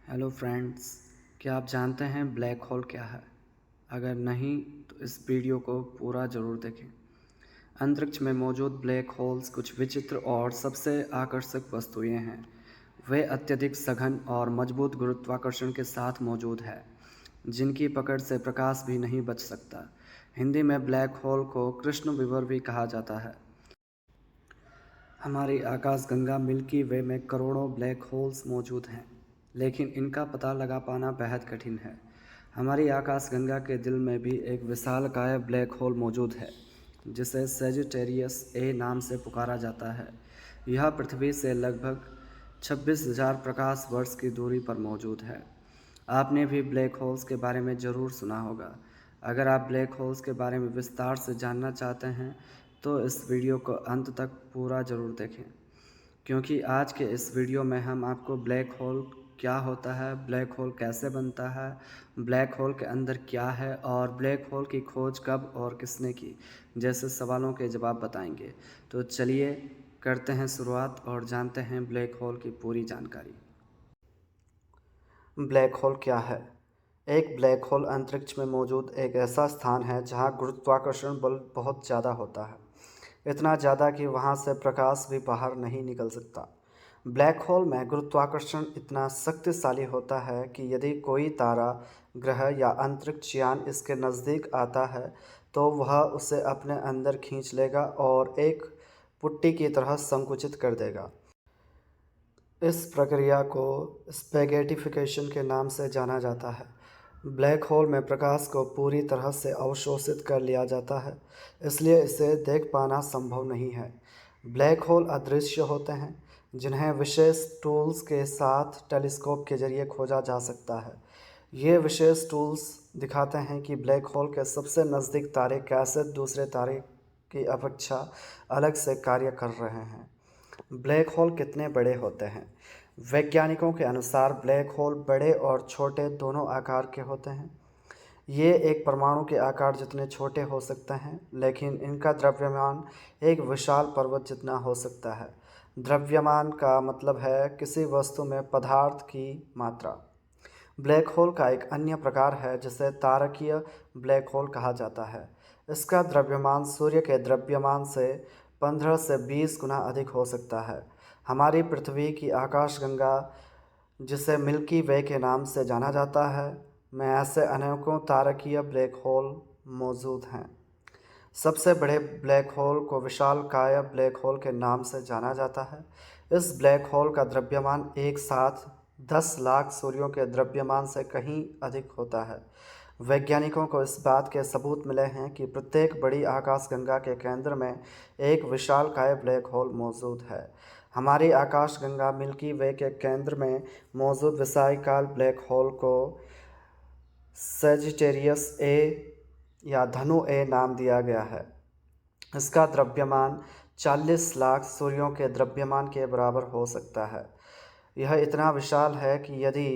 Hello friends, क्या आप जानते हैं ब्लैक होल क्या है? अगर नहीं तो इस वीडियो को पूरा ज़रूर देखें। अंतरिक्ष में मौजूद ब्लैक होल्स कुछ विचित्र और सबसे आकर्षक वस्तुएं हैं। वे अत्यधिक सघन और मजबूत गुरुत्वाकर्षण के साथ मौजूद है, जिनकी पकड़ से प्रकाश भी नहीं बच सकता। हिंदी में ब्लैक होल को कृष्ण विवर भी कहा जाता है। हमारी आकाशगंगा मिल्की वे में करोड़ों ब्लैक होल्स मौजूद हैं, लेकिन इनका पता लगा पाना बेहद कठिन है। हमारी आकाशगंगा के दिल में भी एक विशालकाय ब्लैक होल मौजूद है, जिसे सेजिटेरियस ए नाम से पुकारा जाता है। यह पृथ्वी से लगभग 26,000 प्रकाश वर्ष की दूरी पर मौजूद है। आपने भी ब्लैक होल्स के बारे में ज़रूर सुना होगा। अगर आप ब्लैक होल्स के बारे में विस्तार से जानना चाहते हैं तो इस वीडियो को अंत तक पूरा ज़रूर देखें, क्योंकि आज के इस वीडियो में हम आपको ब्लैक होल क्या होता है, ब्लैक होल कैसे बनता है, ब्लैक होल के अंदर क्या है और ब्लैक होल की खोज कब और किसने की जैसे सवालों के जवाब बताएंगे। तो चलिए करते हैं शुरुआत और जानते हैं ब्लैक होल की पूरी जानकारी। ब्लैक होल क्या है? एक ब्लैक होल अंतरिक्ष में मौजूद एक ऐसा स्थान है जहां गुरुत्वाकर्षण बल बहुत ज़्यादा होता है, इतना ज़्यादा कि वहां से प्रकाश भी बाहर नहीं निकल सकता। ब्लैक होल में गुरुत्वाकर्षण इतना शक्तिशाली होता है कि यदि कोई तारा, ग्रह या अंतरिक्ष यान इसके नज़दीक आता है तो वह उसे अपने अंदर खींच लेगा और एक पुट्टी की तरह संकुचित कर देगा। इस प्रक्रिया को स्पैगेटिफिकेशन के नाम से जाना जाता है। ब्लैक होल में प्रकाश को पूरी तरह से अवशोषित कर लिया जाता है, इसलिए इसे देख पाना संभव नहीं है। ब्लैक होल अदृश्य होते हैं, जिन्हें विशेष टूल्स के साथ टेलीस्कोप के जरिए खोजा जा सकता है। ये विशेष टूल्स दिखाते हैं कि ब्लैक होल के सबसे नज़दीक तारे कैसे दूसरे तारे की अपेक्षा अलग से कार्य कर रहे हैं। ब्लैक होल कितने बड़े होते हैं? वैज्ञानिकों के अनुसार ब्लैक होल बड़े और छोटे दोनों आकार के होते हैं। ये एक परमाणु के आकार जितने छोटे हो सकते हैं, लेकिन इनका द्रव्यमान एक विशाल पर्वत जितना हो सकता है। द्रव्यमान का मतलब है किसी वस्तु में पदार्थ की मात्रा। ब्लैक होल का एक अन्य प्रकार है जिसे तारकीय ब्लैक होल कहा जाता है। इसका द्रव्यमान सूर्य के द्रव्यमान से 15 से 20 गुना अधिक हो सकता है। हमारी पृथ्वी की आकाशगंगा, जिसे मिल्की वे के नाम से जाना जाता है, में ऐसे अनेकों तारकीय ब्लैक होल मौजूद हैं। सबसे बड़े ब्लैक होल को विशालकाय ब्लैक होल के नाम से जाना जाता है। इस ब्लैक होल का द्रव्यमान एक साथ 10 लाख सूर्यों के द्रव्यमान से कहीं अधिक होता है। वैज्ञानिकों को इस बात के सबूत मिले हैं कि प्रत्येक बड़ी आकाशगंगा के केंद्र में एक विशालकाय ब्लैक होल मौजूद है। हमारी आकाशगंगा मिल्की वे के केंद्र में मौजूद विशालकाय ब्लैक होल को सेजिटेरियस ए या धनु ए नाम दिया गया है। इसका द्रव्यमान 40 लाख सूर्यों के द्रव्यमान के बराबर हो सकता है। यह इतना विशाल है कि यदि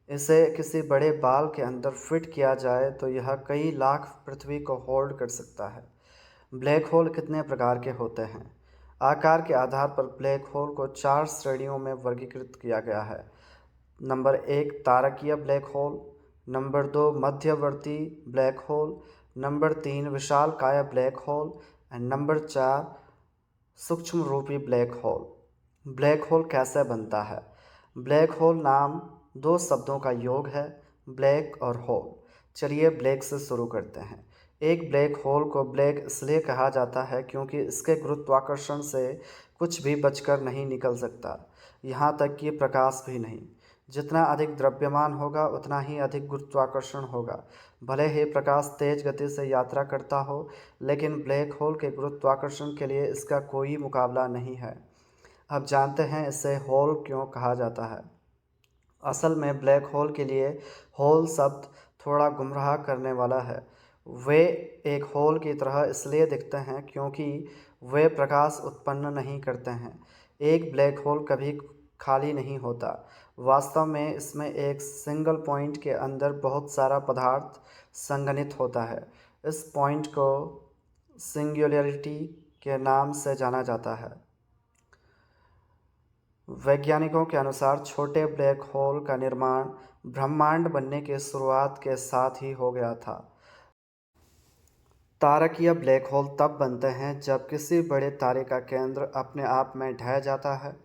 इसे किसी बड़े बाल के अंदर फिट किया जाए तो यह कई लाख पृथ्वी को होल्ड कर सकता है। ब्लैक होल कितने प्रकार के होते हैं? आकार के आधार पर ब्लैक होल को 4 श्रेणियों में वर्गीकृत किया गया है। नंबर 1 तारकीय ब्लैक होल, नंबर 2 मध्यवर्ती ब्लैक होल, नंबर 3 विशालकाय ब्लैक होल एंड नंबर 4 सूक्ष्म रूपी ब्लैक होल। ब्लैक होल कैसे बनता है? ब्लैक होल नाम दो शब्दों का योग है, ब्लैक और होल। चलिए ब्लैक से शुरू करते हैं। एक ब्लैक होल को ब्लैक इसलिए कहा जाता है क्योंकि इसके गुरुत्वाकर्षण से कुछ भी बचकर नहीं निकल सकता, यहाँ तक कि प्रकाश भी नहीं। जितना अधिक द्रव्यमान होगा उतना ही अधिक गुरुत्वाकर्षण होगा। भले ही प्रकाश तेज गति से यात्रा करता हो, लेकिन ब्लैक होल के गुरुत्वाकर्षण के लिए इसका कोई मुकाबला नहीं है। अब जानते हैं इसे होल क्यों कहा जाता है। असल में ब्लैक होल के लिए होल शब्द थोड़ा गुमराह करने वाला है। वे एक होल की तरह इसलिए दिखते हैं क्योंकि वे प्रकाश उत्पन्न नहीं करते हैं। एक ब्लैक होल कभी खाली नहीं होता। वास्तव में इसमें एक सिंगल पॉइंट के अंदर बहुत सारा पदार्थ संघनित होता है। इस पॉइंट को सिंगुलैरिटी के नाम से जाना जाता है। वैज्ञानिकों के अनुसार छोटे ब्लैक होल का निर्माण ब्रह्मांड बनने की शुरुआत के साथ ही हो गया था। तारकीय ब्लैक होल तब बनते हैं जब किसी बड़े तारे का केंद्र अपने आप में ढह जाता है।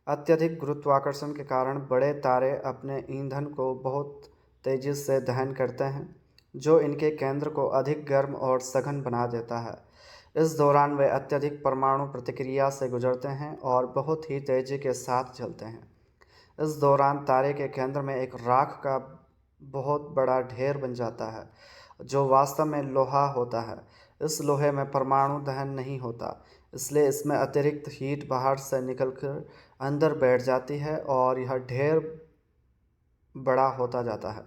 अत्यधिक गुरुत्वाकर्षण के कारण बड़े तारे अपने ईंधन को बहुत तेज़ी से दहन करते हैं, जो इनके केंद्र को अधिक गर्म और सघन बना देता है। इस दौरान वे अत्यधिक परमाणु प्रतिक्रिया से गुजरते हैं और बहुत ही तेज़ी के साथ चलते हैं। इस दौरान तारे के केंद्र में एक राख का बहुत बड़ा ढेर बन जाता है, जो वास्तव में लोहा होता है। इस लोहे में परमाणु दहन नहीं होता, इसलिए इसमें अतिरिक्त हीट बाहर से निकलकर अंदर बैठ जाती है और यह ढेर बड़ा होता जाता है।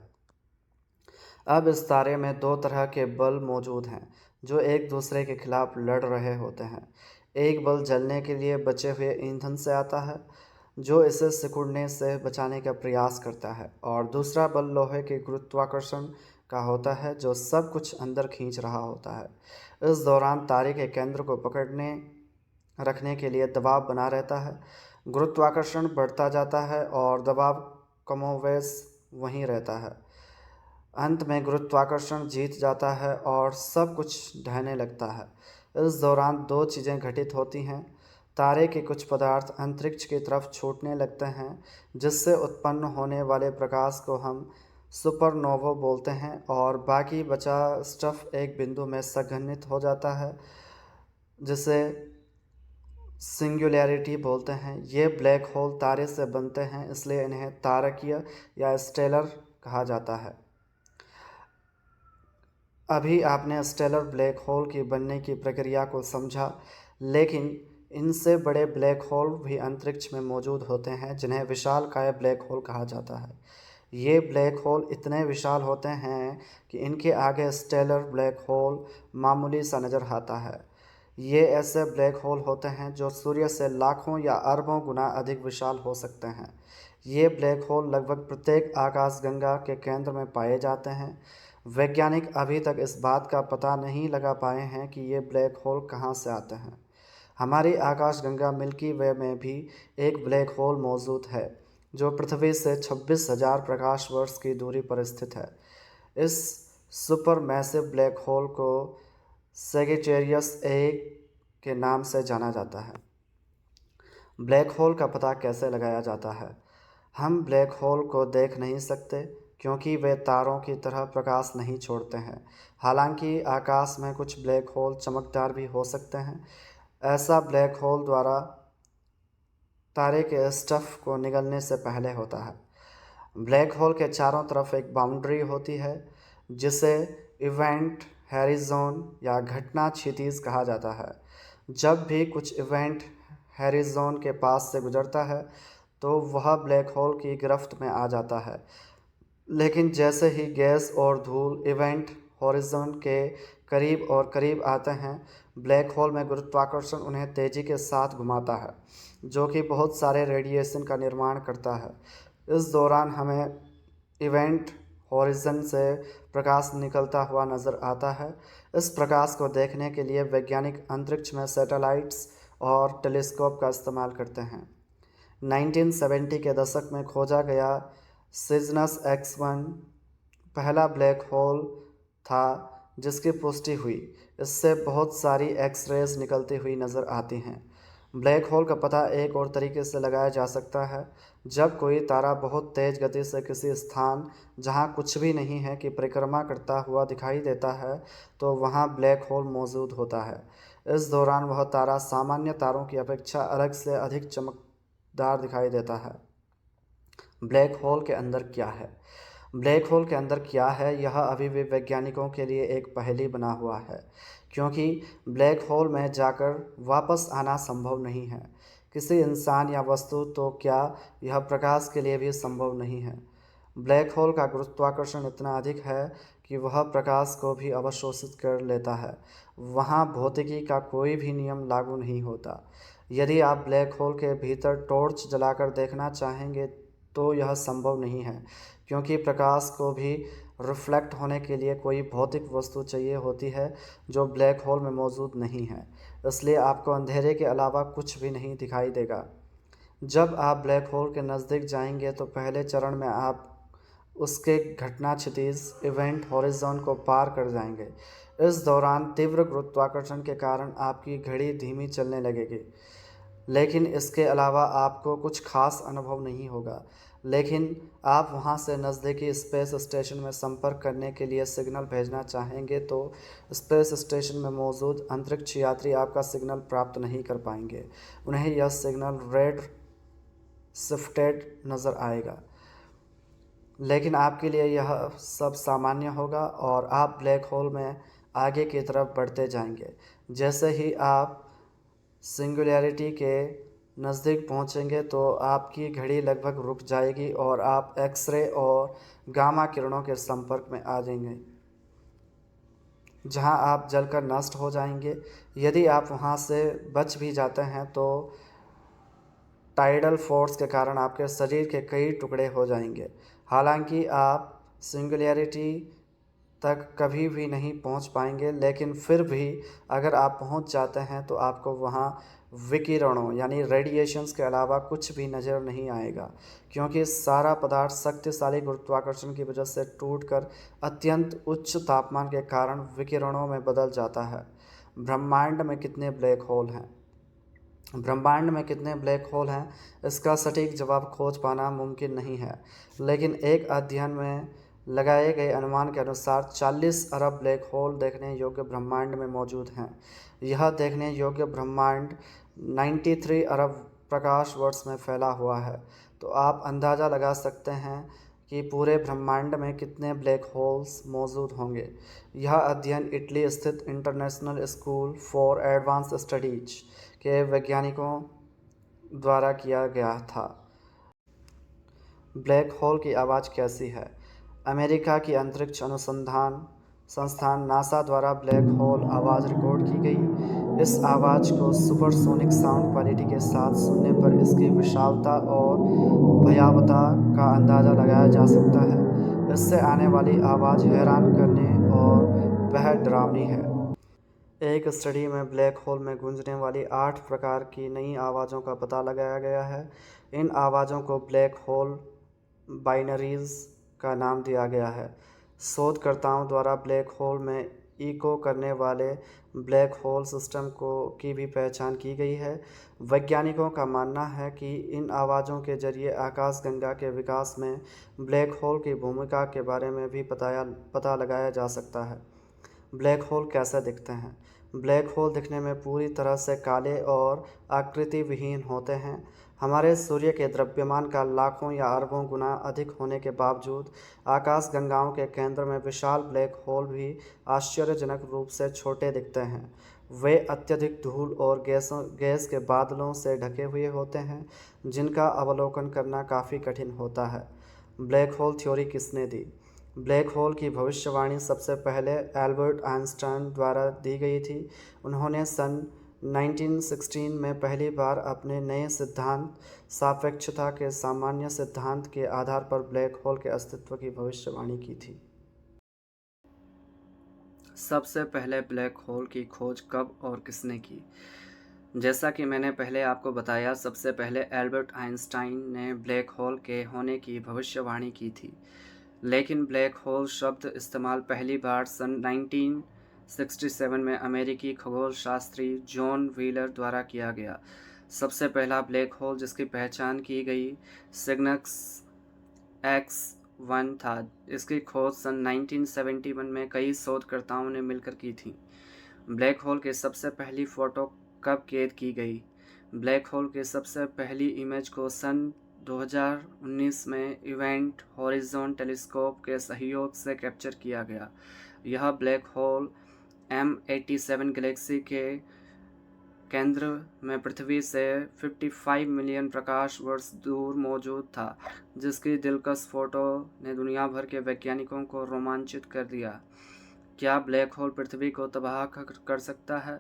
अब इस तारे में दो तरह के बल मौजूद हैं जो एक दूसरे के खिलाफ लड़ रहे होते हैं। एक बल जलने के लिए बचे हुए ईंधन से आता है, जो इसे सिकुड़ने से बचाने का प्रयास करता है, और दूसरा बल लोहे के गुरुत्वाकर्षण का होता है, जो सब कुछ अंदर खींच रहा होता है। इस दौरान तारे के केंद्र को पकड़ने रखने के लिए दबाव बना रहता है। गुरुत्वाकर्षण बढ़ता जाता है और दबाव कमोवेश वहीं रहता है। अंत में गुरुत्वाकर्षण जीत जाता है और सब कुछ ढहने लगता है। इस दौरान दो चीज़ें घटित होती हैं। तारे के कुछ पदार्थ अंतरिक्ष की तरफ छूटने लगते हैं, जिससे उत्पन्न होने वाले प्रकाश को हम सुपरनोवा बोलते हैं, और बाकी बचा स्टफ एक बिंदु में संघनित हो जाता है, जिसे सिंगुलैरिटी बोलते हैं। ये ब्लैक होल तारे से बनते हैं, इसलिए इन्हें तारकीय या स्टेलर कहा जाता है। अभी आपने स्टेलर ब्लैक होल की बनने की प्रक्रिया को समझा, लेकिन इनसे बड़े ब्लैक होल भी अंतरिक्ष में मौजूद होते हैं, जिन्हें विशालकाय ब्लैक होल कहा जाता है। ये ब्लैक होल इतने विशाल होते हैं कि इनके आगे स्टेलर ब्लैक होल मामूली सा नज़र आता है। ये ऐसे ब्लैक होल होते हैं जो सूर्य से लाखों या अरबों गुना अधिक विशाल हो सकते हैं। ये ब्लैक होल लगभग प्रत्येक आकाशगंगा के केंद्र में पाए जाते हैं। वैज्ञानिक अभी तक इस बात का पता नहीं लगा पाए हैं कि ये ब्लैक होल कहाँ से आते हैं। हमारी आकाशगंगा मिल्की वे में भी एक ब्लैक होल मौजूद है, जो पृथ्वी से 26,000 प्रकाश वर्ष की दूरी पर स्थित है। इस सुपर मैसिव ब्लैक होल को सेगिटेरियस ए के नाम से जाना जाता है। ब्लैक होल का पता कैसे लगाया जाता है? हम ब्लैक होल को देख नहीं सकते, क्योंकि वे तारों की तरह प्रकाश नहीं छोड़ते हैं। हालांकि आकाश में कुछ ब्लैक होल चमकदार भी हो सकते हैं। ऐसा ब्लैक होल द्वारा तारे के स्टफ को निगलने से पहले होता है। ब्लैक होल के चारों तरफ एक बाउंड्री होती है, जिसे इवेंट हैरिज़ोन या घटना क्षितिज कहा जाता है। जब भी कुछ इवेंट हैरिज़ोन के पास से गुजरता है, तो वह ब्लैक होल की गिरफ्त में आ जाता है। लेकिन जैसे ही गैस और धूल इवेंट हॉरिज़ॉन के करीब और करीब आते हैं, ब्लैक होल में गुरुत्वाकर्षण उन्हें तेज़ी के साथ घुमाता है, जो कि बहुत सारे रेडिएशन का निर्माण करता है। इस दौरान हमें इवेंट हॉरिज़न से प्रकाश निकलता हुआ नज़र आता है। इस प्रकाश को देखने के लिए वैज्ञानिक अंतरिक्ष में सैटेलाइट्स और टेलीस्कोप का इस्तेमाल करते हैं। 1970 के दशक में खोजा गया सिजनस X1 पहला ब्लैक होल था जिसकी पुष्टि हुई। इससे बहुत सारी एक्स-रेज निकलती हुई नज़र आती हैं। ब्लैक होल का पता एक और तरीके से लगाया जा सकता है। जब कोई तारा बहुत तेज़ गति से किसी स्थान जहां कुछ भी नहीं है की परिक्रमा करता हुआ दिखाई देता है, तो वहां ब्लैक होल मौजूद होता है। इस दौरान वह तारा सामान्य तारों की अपेक्षा अलग से अधिक चमकदार दिखाई देता है। ब्लैक होल के अंदर क्या है? ब्लैक होल के अंदर क्या है, यह अभी भी वैज्ञानिकों के लिए एक पहेली बना हुआ है, क्योंकि ब्लैक होल में जाकर वापस आना संभव नहीं है। किसी इंसान या वस्तु तो क्या, यह प्रकाश के लिए भी संभव नहीं है। ब्लैक होल का गुरुत्वाकर्षण इतना अधिक है कि वह प्रकाश को भी अवशोषित कर लेता है। वहाँ भौतिकी का कोई भी नियम लागू नहीं होता। यदि आप ब्लैक होल के भीतर टॉर्च जलाकर देखना चाहेंगे, तो यह संभव नहीं है, क्योंकि प्रकाश को भी रिफ्लेक्ट होने के लिए कोई भौतिक वस्तु चाहिए होती है, जो ब्लैक होल में मौजूद नहीं है। इसलिए आपको अंधेरे के अलावा कुछ भी नहीं दिखाई देगा। जब आप ब्लैक होल के नज़दीक जाएंगे तो पहले चरण में आप उसके घटना क्षितिज इवेंट हॉरिज़ॉन को पार कर जाएंगे। इस दौरान तीव्र गुरुत्वाकर्षण के कारण आपकी घड़ी धीमी चलने लगेगी, लेकिन इसके अलावा आपको कुछ खास अनुभव नहीं होगा। लेकिन आप वहां से नज़दीकी स्पेस स्टेशन में संपर्क करने के लिए सिग्नल भेजना चाहेंगे तो स्पेस स्टेशन में मौजूद अंतरिक्ष यात्री आपका सिग्नल प्राप्त नहीं कर पाएंगे। उन्हें यह सिग्नल रेड शिफ्टेड नज़र आएगा, लेकिन आपके लिए यह सब सामान्य होगा और आप ब्लैक होल में आगे की तरफ बढ़ते जाएंगे। जैसे ही आप सिंगुलैरिटी के नज़दीक पहुंचेंगे तो आपकी घड़ी लगभग रुक जाएगी और आप एक्स-रे और गामा किरणों के संपर्क में आ जाएंगे, जहां आप जलकर नष्ट हो जाएंगे। यदि आप वहां से बच भी जाते हैं तो टाइडल फोर्स के कारण आपके शरीर के कई टुकड़े हो जाएंगे। हालांकि आप सिंगुलैरिटी तक कभी भी नहीं पहुंच पाएंगे, लेकिन फिर भी अगर आप पहुंच जाते हैं तो आपको वहां विकिरणों यानी रेडिएशंस के अलावा कुछ भी नज़र नहीं आएगा, क्योंकि सारा पदार्थ शक्तिशाली गुरुत्वाकर्षण की वजह से टूटकर अत्यंत उच्च तापमान के कारण विकिरणों में बदल जाता है। ब्रह्मांड में कितने ब्लैक होल हैं? ब्रह्मांड में कितने ब्लैक होल हैं, इसका सटीक जवाब खोज पाना मुमकिन नहीं है, लेकिन एक अध्ययन में लगाए गए अनुमान के अनुसार 40 अरब ब्लैक होल देखने योग्य ब्रह्मांड में मौजूद हैं। यह देखने योग्य ब्रह्मांड 93 अरब प्रकाश वर्ष में फैला हुआ है। तो आप अंदाज़ा लगा सकते हैं कि पूरे ब्रह्मांड में कितने ब्लैक होल्स मौजूद होंगे। यह अध्ययन इटली स्थित international school for advance studies के वैज्ञानिकों द्वारा किया गया था। ब्लैक होल की आवाज़ कैसी है? अमेरिका की अंतरिक्ष अनुसंधान संस्थान नासा द्वारा ब्लैक होल आवाज़ रिकॉर्ड की गई। इस आवाज़ को सुपरसोनिक साउंड क्वालिटी के साथ सुनने पर इसकी विशालता और भयावता का अंदाज़ा लगाया जा सकता है। इससे आने वाली आवाज़ हैरान करने और बेहद डरावनी है। एक स्टडी में ब्लैक होल में गूंजने वाली 8 प्रकार की नई आवाज़ों का पता लगाया गया है। इन आवाज़ों को ब्लैक होल बाइनरीज का नाम दिया गया है। शोधकर्ताओं द्वारा ब्लैक होल में इको करने वाले ब्लैक होल सिस्टम की भी पहचान की गई है। वैज्ञानिकों का मानना है कि इन आवाज़ों के जरिए आकाशगंगा के विकास में ब्लैक होल की भूमिका के बारे में भी पता लगाया जा सकता है। ब्लैक होल कैसे दिखते हैं? ब्लैक होल दिखने में पूरी तरह से काले और आकृति विहीन होते हैं। हमारे सूर्य के द्रव्यमान का लाखों या अरबों गुना अधिक होने के बावजूद आकाशगंगाओं के केंद्र में विशाल ब्लैक होल भी आश्चर्यजनक रूप से छोटे दिखते हैं। वे अत्यधिक धूल और गैस के बादलों से ढके हुए होते हैं, जिनका अवलोकन करना काफ़ी कठिन होता है। ब्लैक होल थ्योरी किसने दी? ब्लैक होल की भविष्यवाणी सबसे पहले एल्बर्ट आइंस्टाइन द्वारा दी गई थी। उन्होंने सन 1916 में पहली बार अपने नए सिद्धांत सापेक्षता के सामान्य सिद्धांत के आधार पर ब्लैक होल के अस्तित्व की भविष्यवाणी की थी। सबसे पहले ब्लैक होल की खोज कब और किसने की? जैसा कि मैंने पहले आपको बताया, सबसे पहले एल्बर्ट आइंस्टाइन ने ब्लैक होल के होने की भविष्यवाणी की थी, लेकिन ब्लैक होल शब्द इस्तेमाल पहली बार सन 1967 में अमेरिकी खगोल शास्त्री जॉन व्हीलर द्वारा किया गया। सबसे पहला ब्लैक होल जिसकी पहचान की गई सिग्नस X1 था। इसकी खोज सन 1971 में कई शोधकर्ताओं ने मिलकर की थी। ब्लैक होल की सबसे पहली फ़ोटो कब कैद की गई? ब्लैक होल की सबसे पहली इमेज को सन 2019 में इवेंट हॉरिज़ॉन टेलीस्कोप के सहयोग से कैप्चर किया गया। यह ब्लैक होल M87 गैलेक्सी के केंद्र में पृथ्वी से 55 मिलियन प्रकाश वर्ष दूर मौजूद था, जिसकी दिलकश फ़ोटो ने दुनिया भर के वैज्ञानिकों को रोमांचित कर दिया। क्या ब्लैक होल पृथ्वी को तबाह कर सकता है?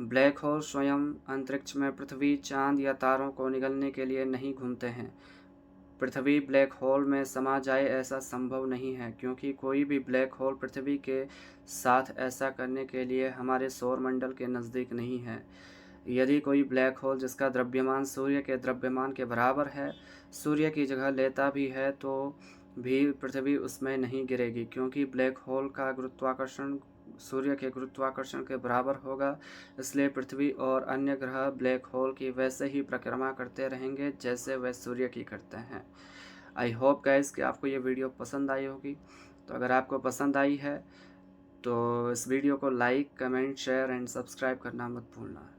ब्लैक होल स्वयं अंतरिक्ष में पृथ्वी, चांद या तारों को निगलने के लिए नहीं घूमते हैं। पृथ्वी ब्लैक होल में समा जाए ऐसा संभव नहीं है, क्योंकि कोई भी ब्लैक होल पृथ्वी के साथ ऐसा करने के लिए हमारे सौरमंडल के नज़दीक नहीं है। यदि कोई ब्लैक होल जिसका द्रव्यमान सूर्य के द्रव्यमान के बराबर है सूर्य की जगह लेता भी है तो भी पृथ्वी उसमें नहीं गिरेगी, क्योंकि ब्लैक होल का गुरुत्वाकर्षण सूर्य के गुरुत्वाकर्षण के बराबर होगा। इसलिए पृथ्वी और अन्य ग्रह ब्लैक होल की वैसे ही परिक्रमा करते रहेंगे जैसे वह सूर्य की करते हैं। आई होप गाइस कि आपको ये वीडियो पसंद आई होगी। तो अगर आपको पसंद आई है तो इस वीडियो को like, comment, share and subscribe करना मत भूलना।